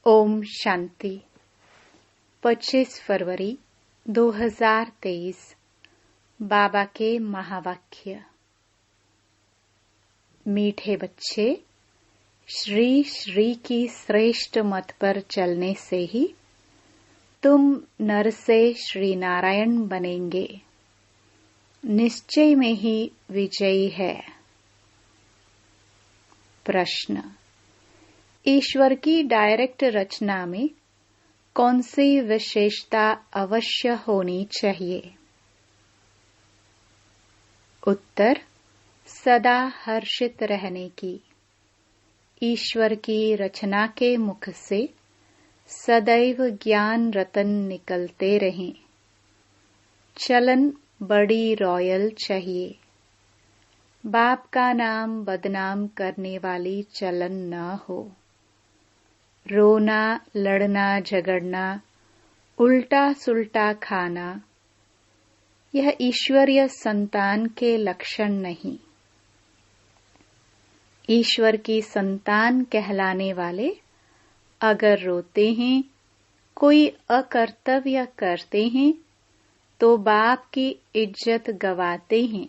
ओम शांति। 25 फरवरी 2023 बाबा के महावाक्य। मीठे बच्चे, श्री श्री की श्रेष्ठ मत पर चलने से ही तुम नर से श्री नारायण बनेंगे। निश्चय में ही विजयी है। प्रश्न: ईश्वर की डायरेक्ट रचना में कौन सी विशेषता अवश्य होनी चाहिए? उत्तर: सदा हर्षित रहने की। ईश्वर की रचना के मुख से सदैव ज्ञान रतन निकलते रहें। चलन बड़ी रॉयल चाहिए। बाप का नाम बदनाम करने वाली चलन न हो। रोना, लड़ना, झगड़ना, उल्टा सुल्टा खाना, यह ईश्वरीय संतान के लक्षण नहीं। ईश्वर की संतान कहलाने वाले अगर रोते हैं, कोई अकर्तव्य करते हैं, तो बाप की इज्जत गवाते हैं।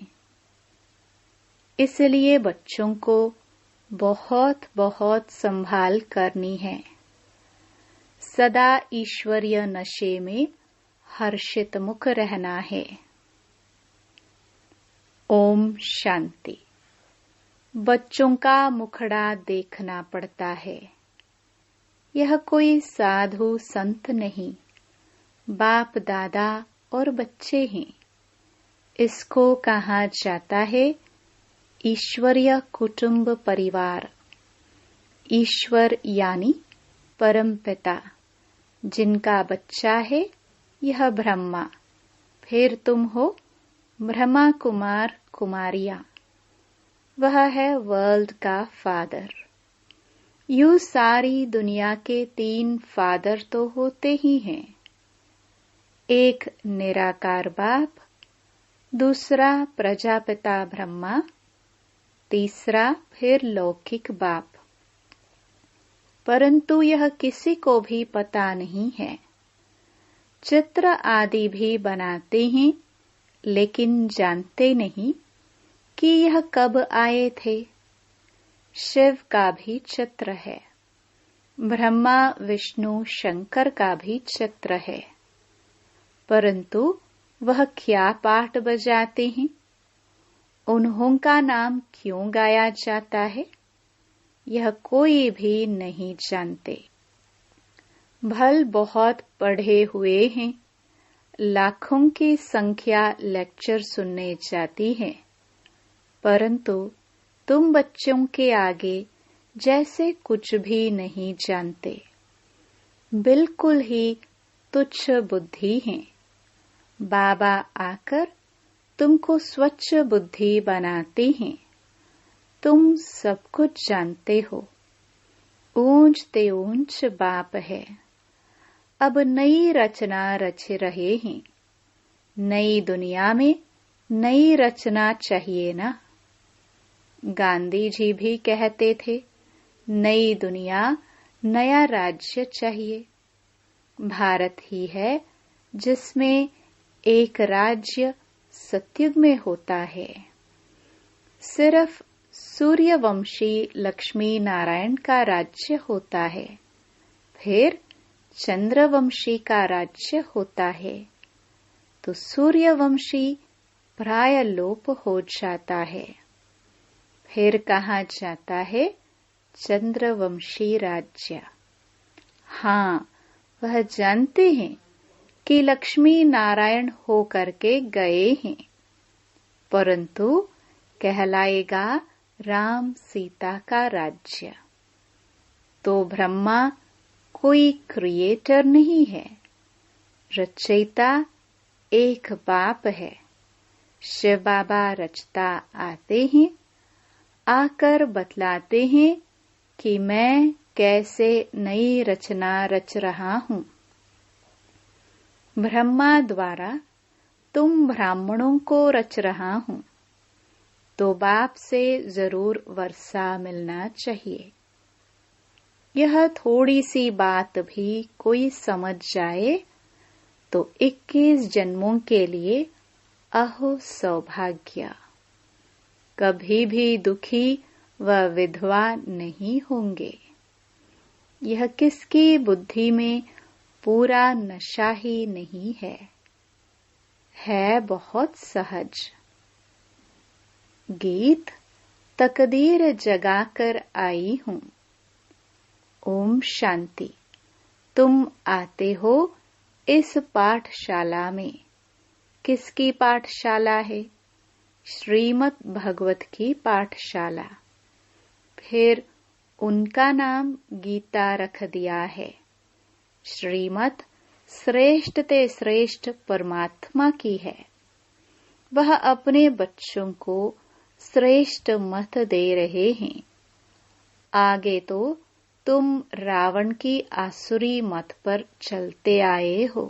इसलिए बच्चों को बहुत बहुत संभाल करनी है। सदा ईश्वरीय नशे में हर्षित मुख रहना है। ओम शांति। बच्चों का मुखड़ा देखना पड़ता है। यह कोई साधु संत नहीं, बाप दादा और बच्चे हैं। इसको कहा जाता है ईश्वरीय कुटुंब परिवार। ईश्वर यानी परम पिता, जिनका बच्चा है यह ब्रह्मा। फिर तुम हो ब्रह्मा कुमार कुमारियां। वह है वर्ल्ड का फादर। यूं सारी दुनिया के 3 फादर तो होते ही हैं। एक निराकार बाप, दूसरा प्रजापिता ब्रह्मा, तीसरा फिर लौकिक बाप। परंतु यह किसी को भी पता नहीं है। चित्र आदि भी बनाते हैं, लेकिन जानते नहीं कि यह कब आए थे। शिव का भी चित्र है। ब्रह्मा विष्णु शंकर का भी चित्र है। परंतु वह क्या पाठ बजाते हैं? उन्हों का नाम क्यों गाया जाता है? यह कोई भी नहीं जानते। भल बहुत पढ़े हुए हैं, लाखों की संख्या लेक्चर सुनने जाती है, परंतु तुम बच्चों के आगे जैसे कुछ भी नहीं जानते। बिल्कुल ही तुच्छ बुद्धि हैं। बाबा आकर तुमको स्वच्छ बुद्धि बनाते हैं। तुम सब कुछ जानते हो। ऊंच ते ऊंच बाप है। अब नई रचना रच रहे हैं। नई दुनिया में नई रचना चाहिए ना। गांधी जी भी कहते थे, नई दुनिया नया राज्य चाहिए। भारत ही है जिसमें एक राज्य सतयुग में होता है। सिर्फ सूर्यवंशी लक्ष्मी नारायण का राज्य होता है, फिर चंद्रवंशी का राज्य होता है, तो सूर्यवंशी प्राय लोप हो जाता है। फिर कहा जाता है चंद्रवंशी राज्य। हाँ, वह जानते हैं कि लक्ष्मी नारायण हो करके गए हैं, परंतु कहलाएगा राम सीता का राज्य। तो ब्रह्मा कोई क्रिएटर नहीं है, रचयिता एक बाप है। शिव बाबा रचता आते हैं, आकर बतलाते हैं कि मैं कैसे नई रचना रच रहा हूँ। ब्रह्मा द्वारा तुम ब्राह्मणों को रच रहा हूँ, तो बाप से जरूर वर्षा मिलना चाहिए। यह थोड़ी सी बात भी कोई समझ जाए तो 21 जन्मों के लिए अहो सौभाग्य। कभी भी दुखी व विधवा नहीं होंगे। यह किसकी बुद्धि में पूरा नशा ही नहीं है बहुत सहज। गीत तकदीर जगाकर आई हूँ। ओम शांति। तुम आते हो इस पाठशाला में। किसकी पाठशाला है? श्रीमद् भागवत की पाठशाला। फिर उनका नाम गीता रख दिया है। श्रीमद् श्रेष्ठ ते श्रेष्ठ परमात्मा की है। वह अपने बच्चों को श्रेष्ठ मत दे रहे हैं। आगे तो तुम रावण की आसुरी मत पर चलते आए हो।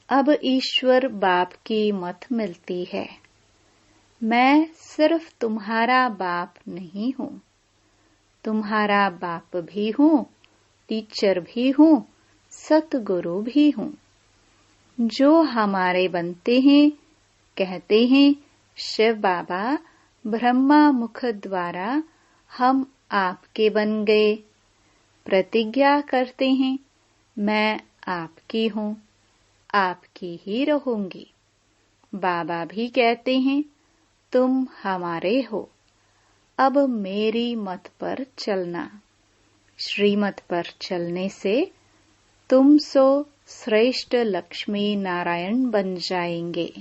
अब ईश्वर बाप की मत मिलती है। मैं सिर्फ तुम्हारा बाप नहीं हूँ, तुम्हारा बाप भी हूँ, टीचर भी हूँ, सतगुरु भी हूँ। जो हमारे बनते हैं कहते हैं शिव बाबा ब्रह्मा मुख द्वारा हम आपके बन गए। प्रतिज्ञा करते हैं मैं आपकी हूँ, आपकी ही रहूंगी। बाबा भी कहते हैं तुम हमारे हो, अब मेरी मत पर चलना। श्रीमत पर चलने से तुम सो श्रेष्ठ लक्ष्मी नारायण बन जाएंगे।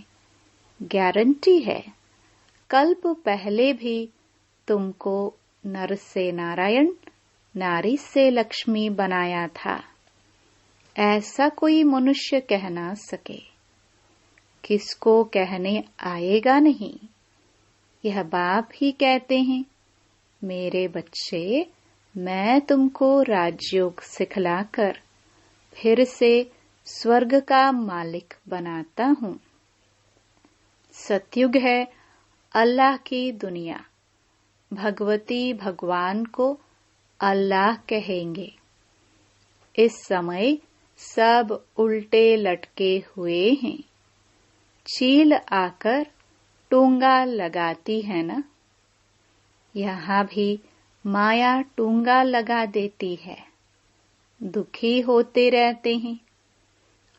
गारंटी है। कल्प पहले भी तुमको नर से नारायण, नारी से लक्ष्मी बनाया था। ऐसा कोई मनुष्य कह ना सके। किसको कहने आएगा नहीं। यह बाप ही कहते हैं मेरे बच्चे, मैं तुमको राजयोग सिखलाकर फिर से स्वर्ग का मालिक बनाता हूँ। सतयुग है अल्लाह की दुनिया। भगवती भगवान को अल्लाह कहेंगे। इस समय सब उल्टे लटके हुए हैं। चील आकर टूंगा लगाती है ना। यहाँ भी माया टूंगा लगा देती है। दुखी होते रहते हैं।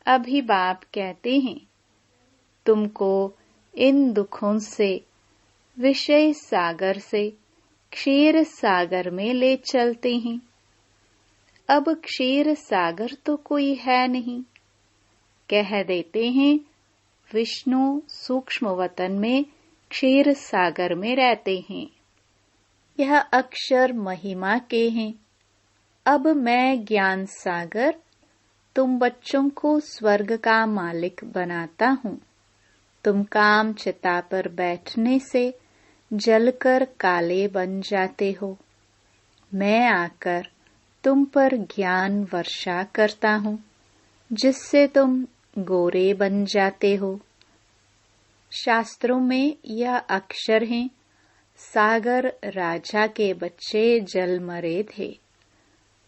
अभी बाप कहते हैं तुमको इन दुखों से, विषय सागर से क्षीर सागर में ले चलते हैं। अब क्षीर सागर तो कोई है नहीं। कह देते हैं विष्णु सूक्ष्म वतन में क्षीर सागर में रहते हैं। यह अक्षर महिमा के हैं। अब मैं ज्ञान सागर तुम बच्चों को स्वर्ग का मालिक बनाता हूँ। तुम काम चिता पर बैठने से जलकर काले बन जाते हो। मैं आकर तुम पर ज्ञान वर्षा करता हूँ, जिससे तुम गोरे बन जाते हो। शास्त्रों में यह अक्षर हैं। सागर राजा के बच्चे जल मरे थे।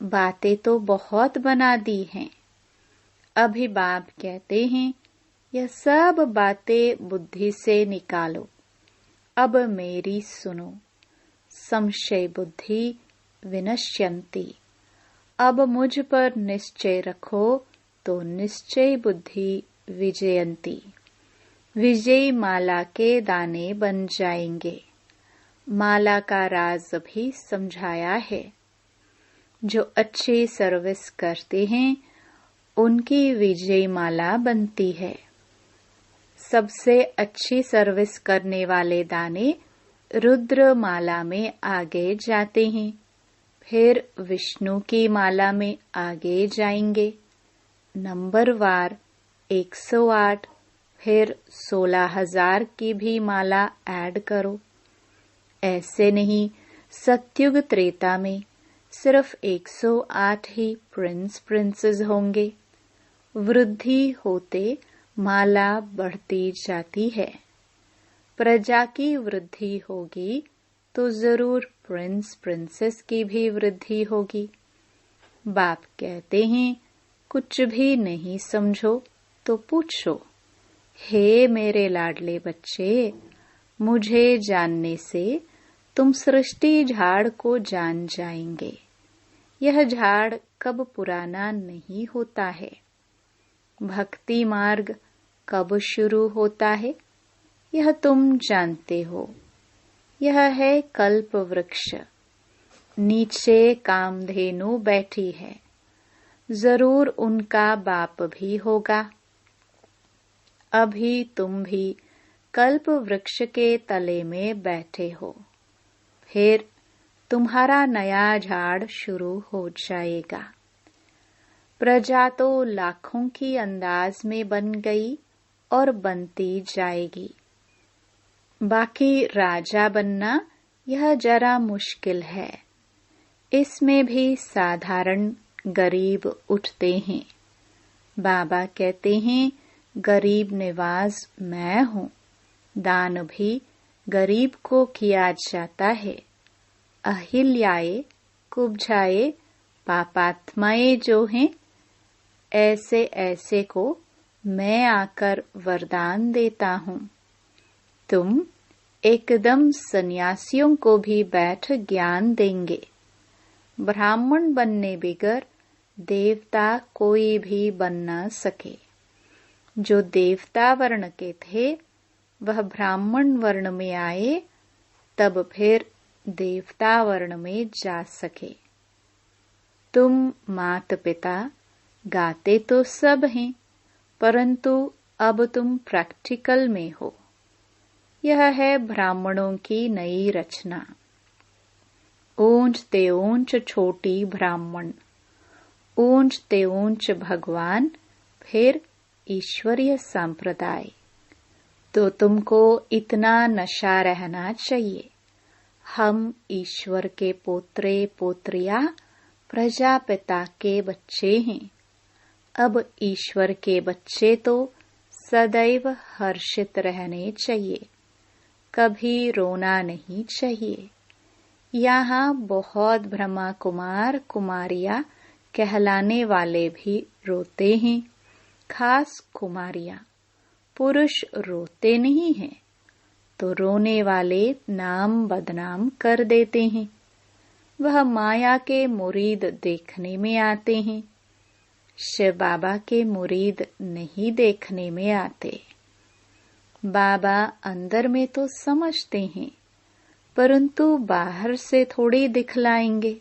बातें तो बहुत बना दी हैं। अभी बाप कहते हैं यह सब बातें बुद्धि से निकालो। अब मेरी सुनो। संशय बुद्धि विनश्यन्ति। अब मुझ पर निश्चय रखो तो निश्चय बुद्धि विजयंती। विजय माला के दाने बन जाएंगे। माला का राज भी समझाया है। जो अच्छी सर्विस करते हैं उनकी विजय माला बनती है। सबसे अच्छी सर्विस करने वाले दाने रुद्र माला में आगे जाते हैं, फिर विष्णु की माला में आगे जाएंगे। नंबरवार 108, फिर 16,000 की भी माला ऐड करो। ऐसे नहीं, सतयुग त्रेता में सिर्फ 108 ही प्रिंसेस होंगे। वृद्धि होते माला बढ़ती जाती है। प्रजा की वृद्धि होगी तो जरूर प्रिंस प्रिंसेस की भी वृद्धि होगी। बाप कहते हैं कुछ भी नहीं समझो तो पूछो, हे मेरे लाडले बच्चे, मुझे जानने से तुम सृष्टि झाड़ को जान जाएंगे। यह झाड़ कब पुराना नहीं होता है। भक्ति मार्ग कब शुरू होता है यह तुम जानते हो। यह है कल्प वृक्ष, नीचे कामधेनु बैठी है, जरूर उनका बाप भी होगा। अभी तुम भी कल्प वृक्ष के तले में बैठे हो, फिर तुम्हारा नया झाड़ शुरू हो जाएगा। प्रजा तो लाखों की अंदाज में बन गई और बनती जाएगी। बाकी राजा बनना यह जरा मुश्किल है। इसमें भी साधारण गरीब उठते हैं। बाबा कहते हैं गरीब निवाज मैं हूँ। दान भी गरीब को किया जाता है। अहिल्याए कुब्जाए पापात्माएं जो हैं, ऐसे ऐसे को मैं आकर वरदान देता हूँ। तुम एकदम सन्यासियों को भी बैठ ज्ञान देंगे। ब्राह्मण बनने बिगर देवता कोई भी बन न सके। जो देवता वर्ण के थे वह ब्राह्मण वर्ण में आए, तब फिर देवता वर्ण में जा सके। तुम मात पिता गाते तो सब हैं, परंतु अब तुम प्रैक्टिकल में हो। यह है ब्राह्मणों की नई रचना। ऊंच ते ऊंच छोटी ब्राह्मण, ऊंच ते ऊंच भगवान, फिर ईश्वरीय संप्रदाय। तो तुमको इतना नशा रहना चाहिए। हम ईश्वर के पोत्रे पोत्रिया प्रजापिता के बच्चे हैं। अब ईश्वर के बच्चे तो सदैव हर्षित रहने चाहिए, कभी रोना नहीं चाहिए। यहाँ बहुत ब्रह्मा कुमार कुमारियाँ कहलाने वाले भी रोते हैं, खास कुमारियाँ। पुरुष रोते नहीं हैं, तो रोने वाले नाम बदनाम कर देते हैं। वह माया के मुरीद देखने में आते हैं, शिव बाबा के मुरीद नहीं देखने में आते। बाबा अंदर में तो समझते हैं, परंतु बाहर से थोड़ी दिखलाएंगे,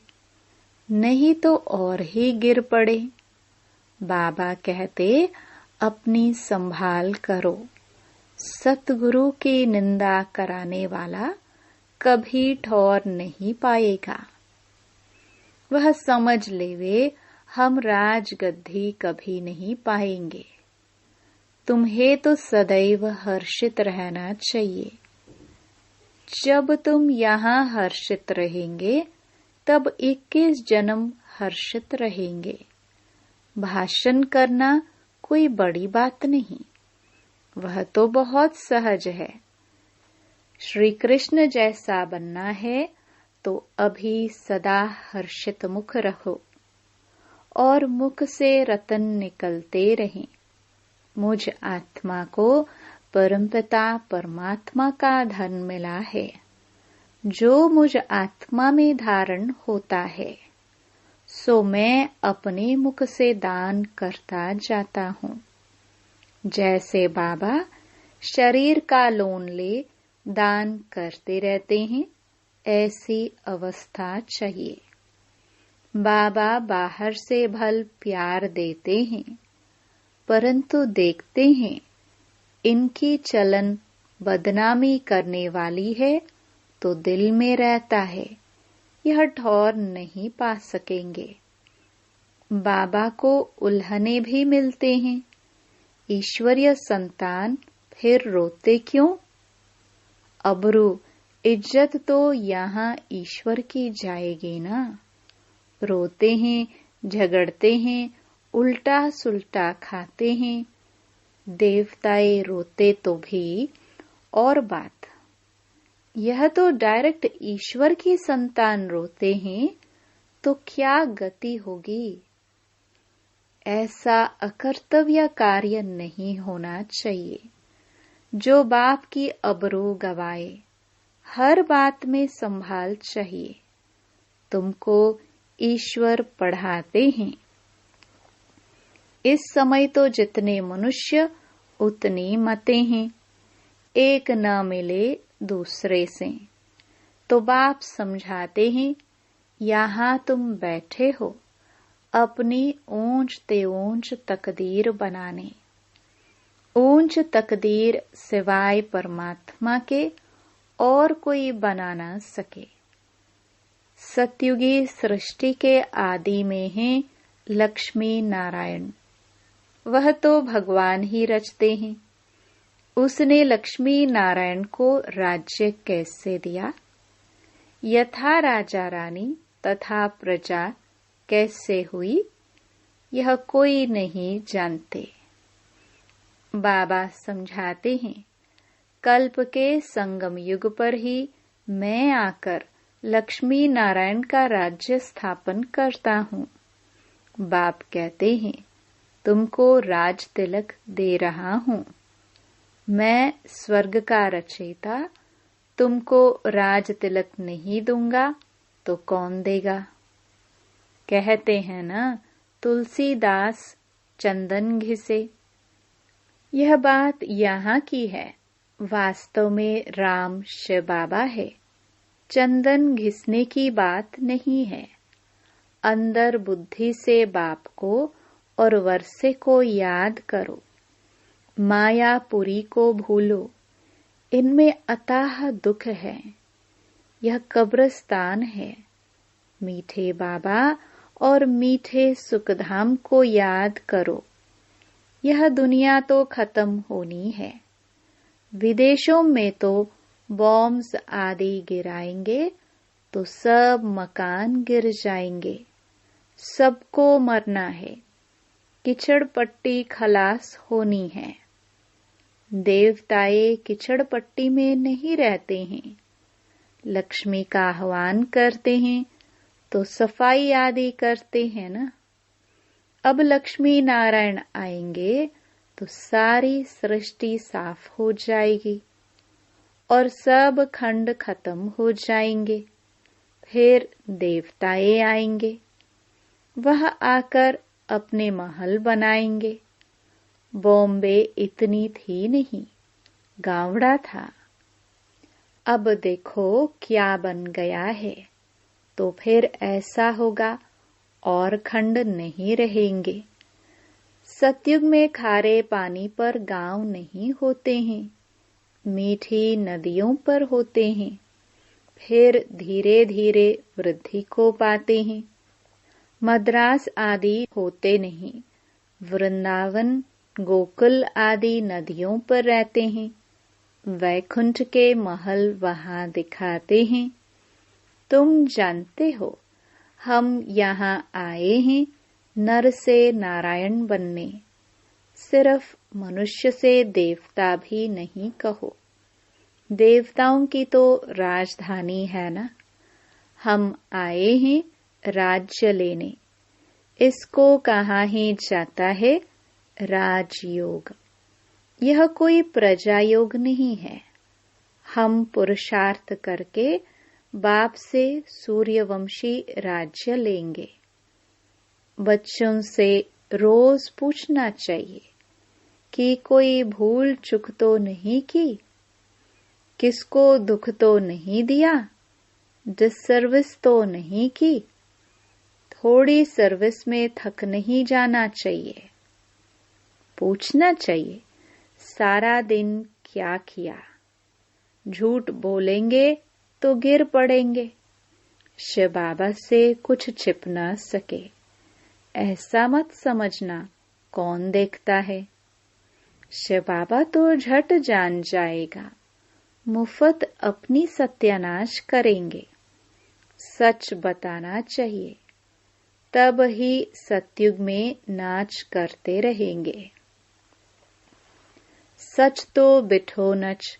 नहीं तो और ही गिर पड़े। बाबा कहते अपनी संभाल करो। सतगुरु की निंदा कराने वाला कभी ठौर नहीं पाएगा। वह समझ लेवे हम राजगद्दी कभी नहीं पाएंगे। तुम्हें तो सदैव हर्षित रहना चाहिए। जब तुम यहाँ हर्षित रहेंगे तब 21 जन्म हर्षित रहेंगे। भाषण करना कोई बड़ी बात नहीं, वह तो बहुत सहज है। श्री कृष्ण जैसा बनना है तो अभी सदा हर्षित मुख रहो और मुख से रतन निकलते रहें। मुझ आत्मा को परमपिता परमात्मा का धन मिला है, जो मुझ आत्मा में धारण होता है, सो मैं अपने मुख से दान करता जाता हूँ। जैसे बाबा शरीर का लोन ले दान करते रहते हैं, ऐसी अवस्था चाहिए। बाबा बाहर से भल प्यार देते हैं, परंतु देखते हैं इनकी चलन बदनामी करने वाली है, तो दिल में रहता है, यह ठौर नहीं पा सकेंगे। बाबा को उल्हने भी मिलते हैं। ईश्वरीय संतान फिर रोते क्यों? अबरू इज्जत तो यहाँ ईश्वर की जाएगी ना। रोते हैं, झगड़ते हैं, उल्टा सुल्टा खाते हैं। देवताए रोते तो भी और बात, यह तो डायरेक्ट ईश्वर की संतान रोते हैं, तो क्या गति होगी। ऐसा अकर्तव्य कार्य नहीं होना चाहिए जो बाप की अबरू गवाए। हर बात में संभाल चाहिए। तुमको ईश्वर पढ़ाते हैं। इस समय तो जितने मनुष्य उतनी मतें हैं। एक न मिले दूसरे से। तो बाप समझाते हैं, यहाँ तुम बैठे हो अपनी ऊंच ते ऊंच तकदीर बनाने। ऊंच तकदीर सिवाय परमात्मा के और कोई बना न सके। सतयुगी सृष्टि के आदि में हैं लक्ष्मी नारायण। वह तो भगवान ही रचते हैं। उसने लक्ष्मी नारायण को राज्य कैसे दिया, यथा राजा रानी तथा प्रजा कैसे हुई, यह कोई नहीं जानते। बाबा समझाते हैं, कल्प के संगम युग पर ही मैं आकर लक्ष्मी नारायण का राज्य स्थापन करता हूँ। बाप कहते हैं, तुमको राज तिलक दे रहा हूँ। मैं स्वर्ग का रचयिता तुमको राज तिलक नहीं दूंगा तो कौन देगा। कहते हैं ना, तुलसीदास चंदन घिसे। यह बात यहाँ की है। वास्तव में राम शिव बाबा है। चंदन घिसने की बात नहीं है। अंदर बुद्धि से बाप को और वर्षे को याद करो। मायापुरी को भूलो। इनमें अथाह दुख है। यह कब्रिस्तान है। मीठे बाबा और मीठे सुखधाम को याद करो। यह दुनिया तो खत्म होनी है। विदेशों में तो बॉम्ब्स आदि गिराएंगे तो सब मकान गिर जाएंगे। सबको मरना है। कीचड़ पट्टी खलास होनी है। देवताए कीचड़ पट्टी में नहीं रहते हैं। लक्ष्मी का आह्वान करते हैं तो सफाई आदि करते हैं ना। अब लक्ष्मी नारायण आएंगे तो सारी सृष्टि साफ हो जाएगी और सब खंड खत्म हो जाएंगे। फिर देवताए आएंगे। वह आकर अपने महल बनाएंगे। बॉम्बे इतनी थी नहीं, गावड़ा था। अब देखो क्या बन गया है। तो फिर ऐसा होगा और खंड नहीं रहेंगे। सतयुग में खारे पानी पर गांव नहीं होते हैं, मीठी नदियों पर होते हैं। फिर धीरे धीरे वृद्धि को पाते हैं। मद्रास आदि होते नहीं। वृंदावन गोकुल आदि नदियों पर रहते हैं। वैकुंठ के महल वहां दिखाते हैं। तुम जानते हो, हम यहाँ आए हैं नर से नारायण बनने। सिर्फ मनुष्य से देवता भी नहीं कहो। देवताओं की तो राजधानी है ना। हम आए हैं राज्य लेने। इसको कहा ही जाता है राजयोग। यह कोई प्रजा योग नहीं है। हम पुरुषार्थ करके बाप से सूर्यवंशी राज्य लेंगे। बच्चों से रोज पूछना चाहिए कि कोई भूल चूक तो नहीं की, किसको दुख तो नहीं दिया, डिससर्विस तो नहीं की, थोड़ी सर्विस में थक नहीं जाना चाहिए। पूछना चाहिए, सारा दिन क्या किया। झूठ बोलेंगे तो गिर पड़ेंगे। शिव बाबा से कुछ छिप न सके, ऐसा मत समझना। कौन देखता है। शिव बाबा तो झट जान जाएगा। मुफ्त अपनी सत्यानाश करेंगे। सच बताना चाहिए, तब ही सतयुग में नाच करते रहेंगे। सच तो बिठो नच,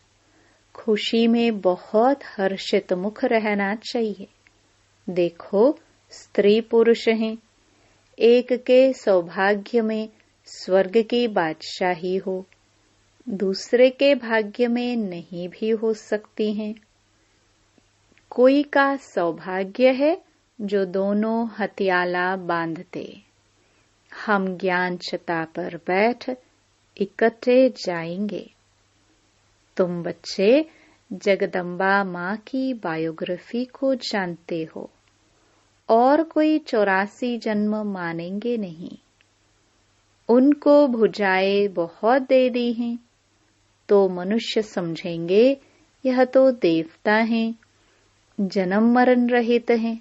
खुशी में बहुत हर्षित मुख रहना चाहिए। देखो, स्त्री पुरुष हैं, एक के सौभाग्य में स्वर्ग की बादशाही हो, दूसरे के भाग्य में नहीं भी हो सकती हैं। कोई का सौभाग्य है जो दोनों हथियाला बांधते, हम ज्ञान छता पर बैठ इकट्ठे जाएंगे। तुम बच्चे जगदम्बा माँ की बायोग्राफी को जानते हो और कोई 84 जन्म मानेंगे नहीं। उनको भुजाएं बहुत दे दी हैं तो मनुष्य समझेंगे यह तो देवता हैं, जन्म मरण रहित हैं।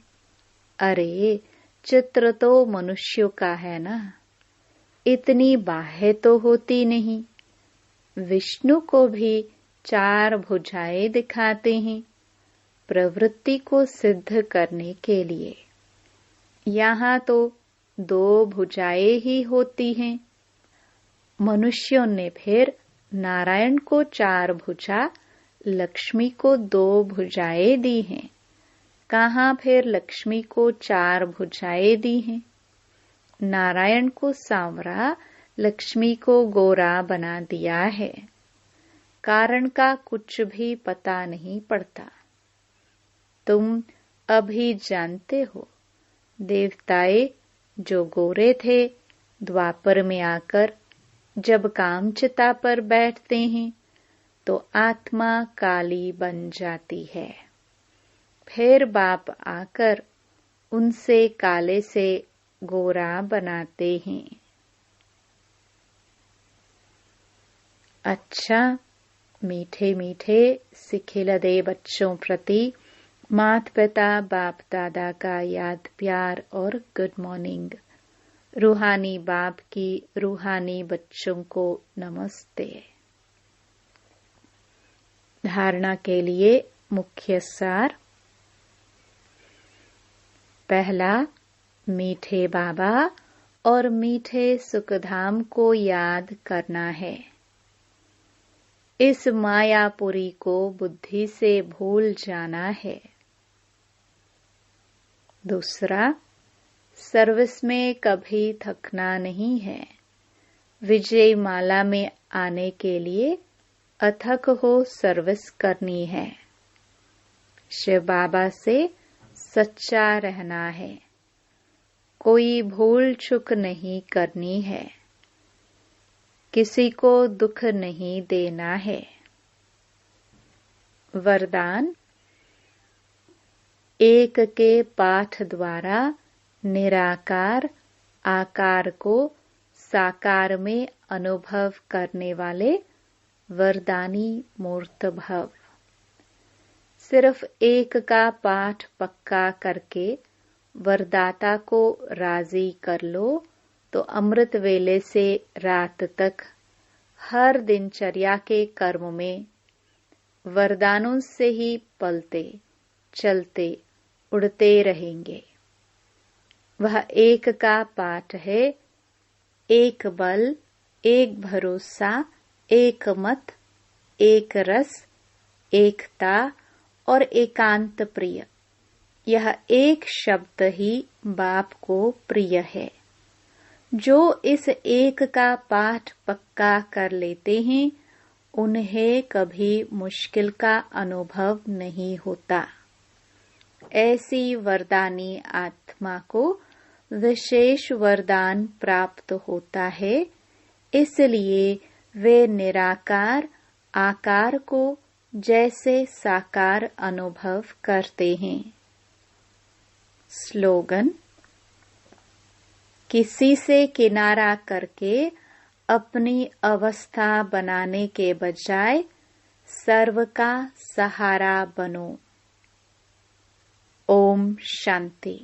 अरे, चित्र तो मनुष्यों का है ना, इतनी बाहें तो होती नहीं। विष्णु को भी 4 भुजाएं दिखाते हैं प्रवृत्ति को सिद्ध करने के लिए। यहाँ तो 2 भुजाएं ही होती हैं। मनुष्यों ने फिर नारायण को 4 भुजा, लक्ष्मी को 2 भुजाएं दी हैं। कहाँ फिर लक्ष्मी को 4 भुजाएं दी हैं? नारायण को सांवरा, लक्ष्मी को गोरा बना दिया है। कारण का कुछ भी पता नहीं पड़ता। तुम अभी जानते हो, देवताएं जो गोरे थे, द्वापर में आकर जब कामचिता पर बैठते हैं तो आत्मा काली बन जाती है। फिर बाप आकर उनसे काले से गोरा बनाते हैं। अच्छा, मीठे मीठे सिखिलदे बच्चों प्रति माता पिता बाप दादा का याद प्यार और गुड मॉर्निंग। रूहानी बाप की रूहानी बच्चों को नमस्ते। धारणा के लिए मुख्य सार। पहला, मीठे बाबा और मीठे सुखधाम को याद करना है। इस मायापुरी को बुद्धि से भूल जाना है। दूसरा, सर्विस में कभी थकना नहीं है। विजय माला में आने के लिए अथक हो सर्विस करनी है। शिव बाबा से सच्चा रहना है। कोई भूल चूक नहीं करनी है। किसी को दुख नहीं देना है। वरदान, एक के पाठ द्वारा निराकार आकार को साकार में अनुभव करने वाले वरदानी मूर्त भव। सिर्फ एक का पाठ पक्का करके वरदाता को राजी कर लो तो अमृत वेले से रात तक हर दिनचर्या के कर्म में वरदानों से ही पलते चलते उड़ते रहेंगे। वह एक का पाठ है, एक बल, एक भरोसा, एक मत, एक रस, एकता और एकांत प्रिय। यह एक शब्द ही बाप को प्रिय है। जो इस एक का पाठ पक्का कर लेते हैं उन्हें कभी मुश्किल का अनुभव नहीं होता। ऐसी वरदानी आत्मा को विशेष वरदान प्राप्त होता है, इसलिए वे निराकार आकार को जैसे साकार अनुभव करते हैं। स्लोगन, किसी से किनारा करके अपनी अवस्था बनाने के बजाय सर्व का सहारा बनो। ओम शांति।